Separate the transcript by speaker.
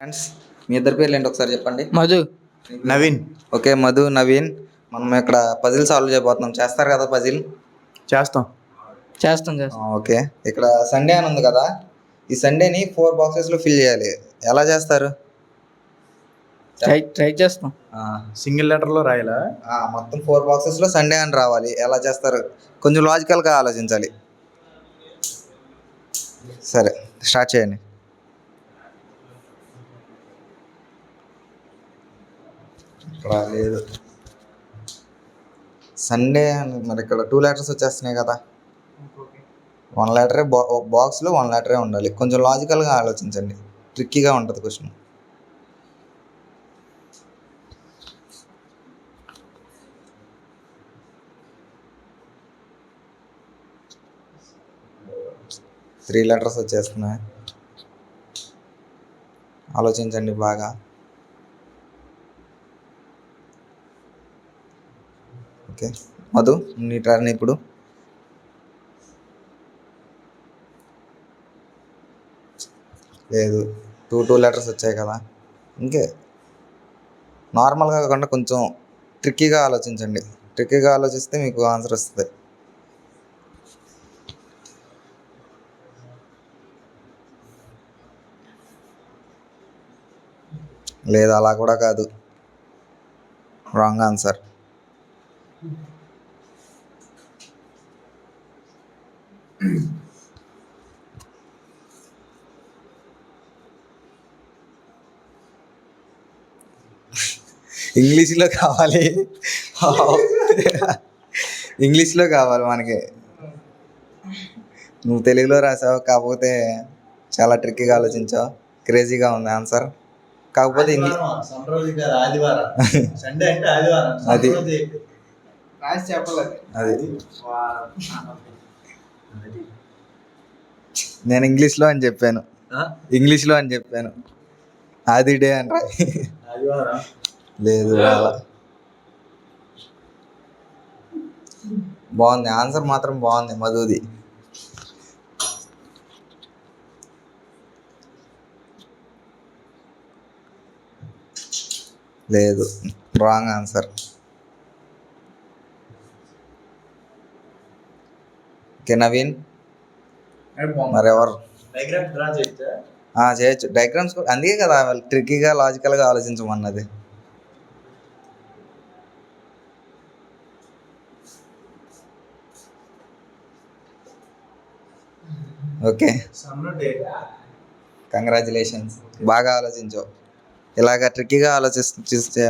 Speaker 1: Friends, మీ ఇద్దరి పేర్లు ఏంటి ఒకసారి చెప్పండి.
Speaker 2: మధు,
Speaker 3: నవీన్.
Speaker 1: ఓకే, మధు, నవీన్. మనం ఇక్కడ పజిల్ సాల్వ్ చేయబోతున్నాం. చేస్తారు కదా పజిల్?
Speaker 3: చేస్తాం.
Speaker 2: చేస్తాం.
Speaker 1: ఓకే, ఇక్కడ సండే అని ఉంది కదా, ఈ సండేని 4 బాక్సెస్లో ఫిల్ చేయాలి. ఎలా చేస్తారు?
Speaker 2: ట్రై చేస్తాం.
Speaker 3: సింగిల్ లెటర్లో రాయాలా?
Speaker 1: మొత్తం 4 బాక్సెస్లో సండే అని రావాలి. ఎలా చేస్తారు? కొంచెం లాజికల్గా ఆలోచించాలి. సరే, స్టార్ట్ చేయండి. లేదు, సండే మరి ఇక్కడ 2 లెటర్స్ వచ్చేస్తున్నాయి కదా. 1 లెటరే బాక్స్లో 1 లెటరే ఉండాలి. కొంచెం లాజికల్గా ఆలోచించండి, ట్రిక్కీగా ఉంటుంది క్వశ్చన్. త్రీ లెటర్స్ వచ్చేస్తున్నాయి, ఆలోచించండి బాగా. ఓకే మధు, నీ టర్న్ ఇప్పుడు. లేదు, 2 లెటర్స్ వచ్చాయి కదా. ఇంకే నార్మల్గా కాకుండా కొంచెం ట్రిక్కీగా ఆలోచించండి. ట్రిక్కీగా ఆలోచిస్తే మీకు ఆన్సర్ వస్తుంది. లేదు, అలా కూడా కాదు, రాంగ్ ఆన్సర్. ఇంగ్లీష్లో కావాలి, ఇంగ్లీష్లో కావాలి మనకి. నువ్వు తెలుగులో రాసావు, కాకపోతే చాలా ట్రిక్కీగా ఆలోచించావు. క్రేజీగా ఉంది ఆన్సర్. కాకపోతే అది నేను ఇంగ్లీష్లో అని చెప్పాను, ఇంగ్లీష్లో అని చెప్పాను. అది డే అని లేదు, బాగుంది ఆన్సర్, మాత్రం బాగుంది మధుది. లేదు, రాంగ్ ఆన్సర్. ఓకే నవీన్, మరెవరు? చేయొచ్చు డయాగ్రామ్స్, అందుకే కదా ట్రిక్కీగా లాజికల్గా ఆలోచించమన్నది. ఓకే, కంగ్రాచులేషన్స్, బాగా ఆలోచించావు. ఇలాగ ట్రిక్కీగా ఆలోచిస్తే